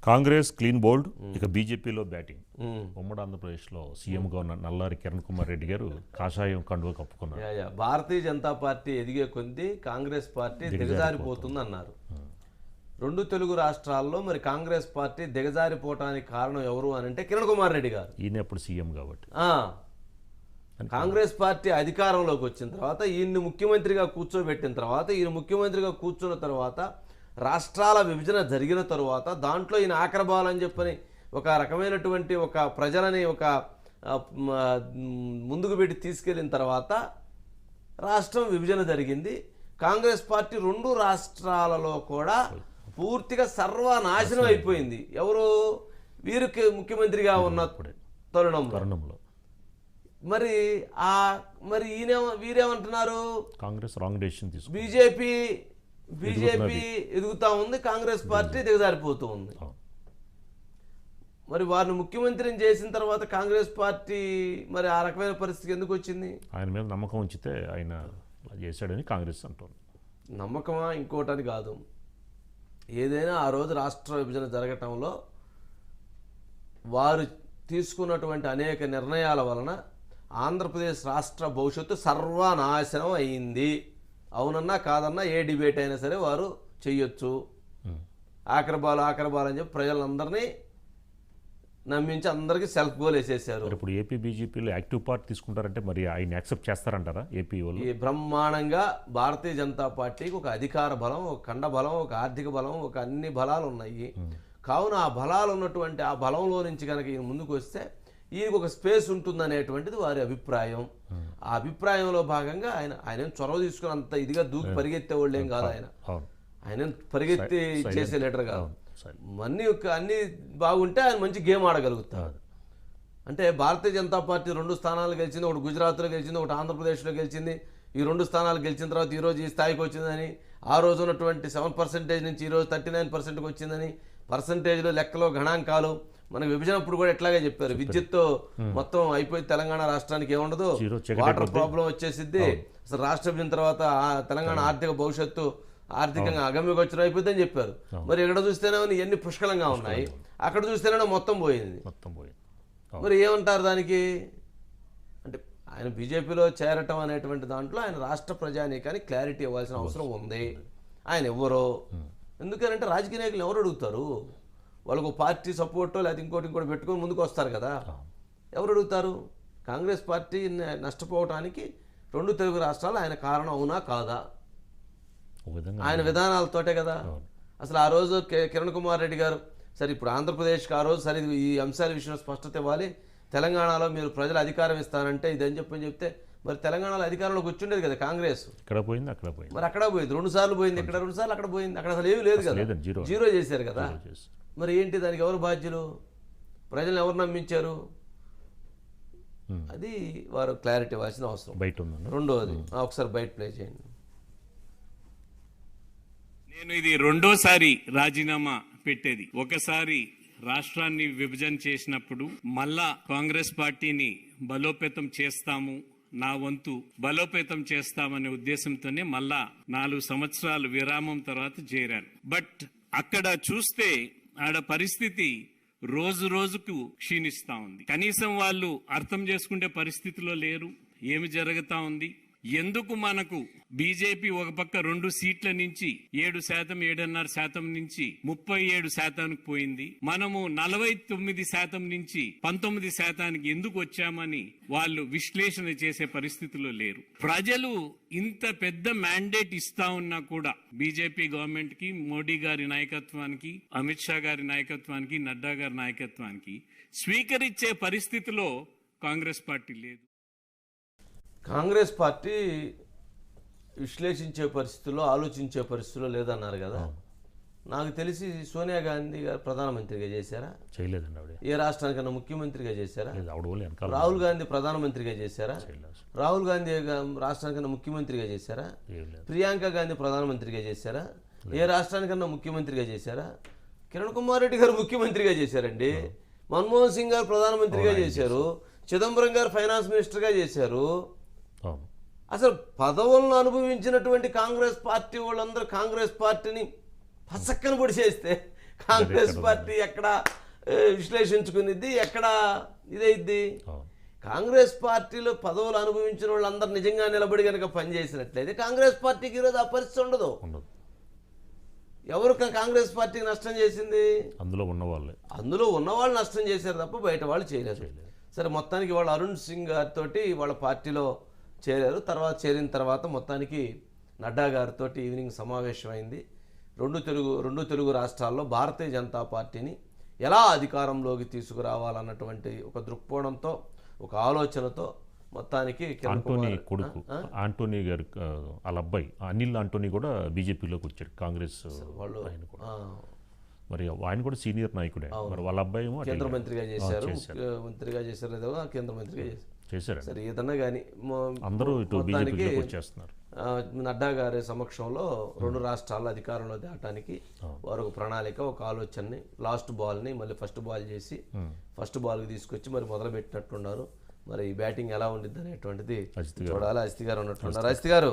Congress clean bold, ఇక బీజేపీలో batting. ఉమ్మడి ఆంధ్రప్రదేశ్లో సీఎంగా ఉన్న నల్లారి కిరణ్ కుమార్ రెడ్డి గారు కాషాయం కండువ కప్పుకున్నారు. భారతీయ జనతా పార్టీ ఎదిగే కొద్దీ కాంగ్రెస్ పార్టీ దిగజారిపోతుంది అన్నారు. రెండు తెలుగు రాష్ట్రాల్లో మరి కాంగ్రెస్ పార్టీ దిగజారిపోవటానికి కారణం ఎవరు అని అంటే కిరణ్ కుమార్ రెడ్డి గారు. ఈయన అప్పుడు సీఎం కాబట్టి కాంగ్రెస్ పార్టీ అధికారంలోకి వచ్చిన తర్వాత ఈయన్ని ముఖ్యమంత్రిగా కూర్చోబెట్టిన తర్వాత ఈయన ముఖ్యమంత్రిగా కూర్చున్న తర్వాత రాష్ట్రాల విభజన జరిగిన తరువాత దాంట్లో ఈయన ఆక్రబాలని చెప్పని ఒక రకమైనటువంటి ఒక ప్రజలని ఒక ముందుకు పెట్టి తీసుకెళ్ళిన తర్వాత రాష్ట్రం విభజన జరిగింది. కాంగ్రెస్ పార్టీ రెండు రాష్ట్రాలలో కూడా పూర్తిగా సర్వనాశనం అయిపోయింది. ఎవరు వీరికి ముఖ్యమంత్రిగా ఉన్న తరుణంలో మరి వీరేమంటున్నారు, కాంగ్రెస్ రాంగ్ డెసిషన్ తీసుకుంది, బీజేపీ ఎదుగుతా ఉంది, కాంగ్రెస్ పార్టీ దిగజారిపోతూ ఉంది. మరి వారిని ముఖ్యమంత్రిని చేసిన తర్వాత కాంగ్రెస్ పార్టీ మరి ఆ రకమైన పరిస్థితికి ఎందుకు వచ్చింది? ఆయన మీద నమ్మకం ఉంచితే ఆయన చేశాడని కాంగ్రెస్ అంటుంది. నమ్మకమా ఇంకోటని కాదు, ఏదైనా ఆ రోజు రాష్ట్ర విభజన జరగటంలో వారు తీసుకున్నటువంటి అనేక నిర్ణయాల వలన ఆంధ్రప్రదేశ్ రాష్ట్ర భవిష్యత్తు సర్వనాశనం అయింది. అవునన్నా కాదన్నా ఏ డిబేట్ అయినా సరే వారు చెయ్యొచ్చు. ఆక్రబాలు అని చెప్పి ప్రజలందరినీ నమ్మించి అందరికీ సెల్ఫ్ గోల్ వేసేసారు. ఇప్పుడు ఏపీ బీజేపీలో యాక్టివ్ పార్ట్ తీసుకుంటారంటే మరి ఆయన యాక్సెప్ట్ చేస్తారంటారా? ఏపీ వాళ్ళు ఈ బ్రహ్మాండంగా భారతీయ జనతా పార్టీకి ఒక అధికార బలం, ఒక కండ బలం, ఒక ఆర్థిక బలం, ఒక అన్ని బలాలు ఉన్నాయి. కావున ఆ బలాలు ఉన్నటువంటి ఆ బలంలో నుంచి కనుక ఈయన ముందుకు వస్తే ఈయనకు ఒక స్పేస్ ఉంటుందనేటువంటిది వారి అభిప్రాయం. ఆ అభిప్రాయంలో భాగంగా ఆయన చొరవ తీసుకుని అంత ఇదిగా దూకి పరిగెత్తే వాళ్ళు ఏం కాదు. ఆయన పరిగెత్తి చేసే లీడర్ కాదు. అన్ని బాగుంటే ఆయన మంచి గేమ్ ఆడగలుగుతారు. అంటే భారతీయ జనతా పార్టీ 2 స్థానాలు గెలిచింది, ఒకటి గుజరాత్లో గెలిచింది, ఒకటి ఆంధ్రప్రదేశ్లో గెలిచింది. ఈ 2 స్థానాలు గెలిచిన తర్వాత ఈరోజు ఈ స్థాయికి వచ్చిందని, ఆ రోజు ఉన్నటువంటి 7% నుంచి ఈరోజు 39%కి వచ్చిందని పర్సంటేజ్లో లెక్కలో గణాంకాలు మనకు విభజనప్పుడు కూడా ఎట్లాగే చెప్పారు. విద్యుత్తో మొత్తం అయిపోయి తెలంగాణ రాష్ట్రానికి ఏముండదు, వాటర్ ప్రాబ్లం వచ్చేసిద్ది, అసలు రాష్ట్ర విభజన తర్వాత తెలంగాణ ఆర్థిక భవిష్యత్తు ఆర్థికంగా అగమ్యగోచరం అయిపోతుందని చెప్పారు. మరి ఎక్కడ చూస్తేనే ఎన్ని పుష్కలంగా ఉన్నాయి, అక్కడ చూస్తేనే మొత్తం పోయింది. మరి ఏమంటారు దానికి? అంటే ఆయన బీజేపీలో చేరటం అనేటువంటి దాంట్లో ఆయన రాష్ట్ర ప్రజానీకానికి క్లారిటీ ఇవ్వాల్సిన అవసరం ఉంది. ఆయన ఎవరో ఎందుకనంటే రాజకీయ నాయకులు ఎవరు అడుగుతారు? వాళ్ళకు పార్టీ సపోర్టో లేకపోతే ఇంకోటి పెట్టుకొని ముందుకు వస్తారు కదా. ఎవరు అడుగుతారు? కాంగ్రెస్ పార్టీ నష్టపోవటానికి 2 తెలుగు రాష్ట్రాలు ఆయన కారణం అవునా కాదా? ఆయన విధానాలతోటే కదా. అసలు ఆ రోజు కిరణ్ కుమార్ రెడ్డి గారు సరే ఇప్పుడు ఆంధ్రప్రదేశ్కి ఆ రోజు సరే ఈ అంశాల విషయంలో స్పష్టత ఇవ్వాలి, తెలంగాణలో మీరు ప్రజలు అధికారం ఇస్తానంటే ఇదని చెప్తే మరి తెలంగాణలో అధికారంలోకి వచ్చిండేది కదా కాంగ్రెస్. ఇక్కడ పోయింది, అక్కడ పోయింది, మరి అక్కడ పోయింది 2 సార్లు పోయింది, ఇక్కడ 2 సార్లు అక్కడ పోయింది. అక్కడ అసలు ఏమీ లేదు కదా, జీరో చేశారు కదా. మరి ఏంటి దానికి ఎవరు బాధ్యులు? ప్రజలను ఎవరు నమ్మించారు? అది వారు క్లారిటీ ఇవ్వాల్సిన అవసరం. బయట ఉంది. రెండోది ఒకసారి బయట ప్లే చేయండి. నేను ఇది రెండోసారి రాజీనామా పెట్టేది. ఒకసారి రాష్ట్రాన్ని విభజన చేసినప్పుడు మళ్ళా కాంగ్రెస్ పార్టీని బలోపేతం చేస్తాము, నా వంతు బలోపేతం చేస్తామనే ఉద్దేశంతోనే మళ్ళా 4 సంవత్సరాలు విరామం తర్వాత చేరాను. బట్ అక్కడ చూస్తే ఆడ పరిస్థితి రోజు రోజుకు క్షీణిస్తా ఉంది. కనీసం వాళ్ళు అర్థం చేసుకునే పరిస్థితిలో లేరు. ఏమి జరుగుతా ఉంది, ఎందుకు మనకు బీజేపీ ఒక పక్క 2 సీట్ల నుంచి 7%, 7.5% నుంచి 37% పోయింది. మనము 49% నుంచి 19% ఎందుకు వచ్చామని వాళ్ళు విశ్లేషణ చేసే పరిస్థితిలో లేరు. ప్రజలు ఇంత పెద్ద మ్యాండేట్ ఇస్తా ఉన్నా కూడా బీజేపీ గవర్నమెంట్ కి, మోడీ గారి నాయకత్వానికి, అమిత్ షా గారి నాయకత్వానికి, నడ్డా గారి నాయకత్వానికి స్వీకరించే పరిస్థితిలో కాంగ్రెస్ పార్టీ లేదు. కాంగ్రెస్ పార్టీ విశ్లేషించే పరిస్థితుల్లో, ఆలోచించే పరిస్థితుల్లో లేదన్నారు కదా. నాకు తెలిసి సోనియా గాంధీ గారు ప్రధానమంత్రిగా చేశారా? చేయలేదండి. ఆవిడ ఏ రాష్ట్రానికన్నా ముఖ్యమంత్రిగా చేశారా? రాహుల్ గాంధీ ప్రధానమంత్రిగా చేశారా? రాహుల్ గాంధీ రాష్ట్రానికన్నా ముఖ్యమంత్రిగా చేశారా? ప్రియాంక గాంధీ ప్రధానమంత్రిగా చేశారా? ఏ రాష్ట్రానికన్నా ముఖ్యమంత్రిగా చేశారా? కిరణ్ కుమార్ రెడ్డి గారు ముఖ్యమంత్రిగా చేశారండి. మన్మోహన్ సింగ్ గారు ప్రధానమంత్రిగా చేశారు. చిదంబరం గారు ఫైనాన్స్ మినిస్టర్గా చేశారు. అసలు పదవులను అనుభవించినటువంటి కాంగ్రెస్ పార్టీ వాళ్ళందరూ కాంగ్రెస్ పార్టీని పసక్కన పొడి చేస్తే కాంగ్రెస్ పార్టీ ఎక్కడ విశ్లేషించుకునిద్ది, ఎక్కడ ఇదైద్ది? అవును. కాంగ్రెస్ పార్టీలో పదవులు అనుభవించిన వాళ్ళందరూ నిజంగా నిలబడి కనుక పనిచేసినట్లయితే కాంగ్రెస్ పార్టీకి ఈరోజు ఆ పరిస్థితి ఉండదు. ఉండదు. ఎవరు కాంగ్రెస్ పార్టీకి నష్టం చేసింది? అందులో ఉన్న వాళ్ళే. అందులో ఉన్నవాళ్ళు నష్టం చేశారు తప్ప బయట వాళ్ళు చేయలేదు. సరే, మొత్తానికి వాళ్ళు అరుణ్ సింగ్ గారితో వాళ్ళ పార్టీలో చేరారు. తర్వాత చేరిన తర్వాత మొత్తానికి నడ్డా గారితో ఈవినింగ్ సమావేశం అయింది. రెండు తెలుగు రాష్ట్రాల్లో భారతీయ జనతా పార్టీని ఎలా అధికారంలోకి తీసుకురావాలన్నటువంటి ఒక దృక్కోణంతో, ఒక ఆలోచనతో మొత్తానికి ఆంటోనీ కొడుకు ఆంటోనీ గారు, వాళ్ళ అబ్బాయి అనిల్ ఆంటోనీ కూడా బీజేపీలోకి వచ్చాడు. కాంగ్రెస్ వాళ్ళు ఆయన కూడా. మరి ఆయన కూడా సీనియర్ నాయకుడే. మరి వాళ్ళ అబ్బాయి ఏమో కేంద్ర మంత్రిగా చేశారు, మంత్రిగా చేశారు, లేదో కేంద్ర మంత్రిగా చేశారు. సరే, ఏదన్నా కానీ అందరూ ఇటు బీజేపీలోకి వచ్చేస్తున్నారు. నడ్డా గారి సమక్షంలో రెండు రాష్ట్రాల అధికారంలో తేవటానికి వారు ఒక ప్రణాళిక, ఒక ఆలోచనని, లాస్ట్ బాల్ని మళ్ళీ ఫస్ట్ బాల్ చేసి ఫస్ట్ బాల్కి తీసుకొచ్చి మరి మొదలుపెట్టినట్టున్నారు. మరి బ్యాటింగ్ ఎలా ఉండిద్ది అనేటువంటిది చూడాలి. అజిత్ గారు ఉన్నట్టున్నారు. అజిత్ గారు,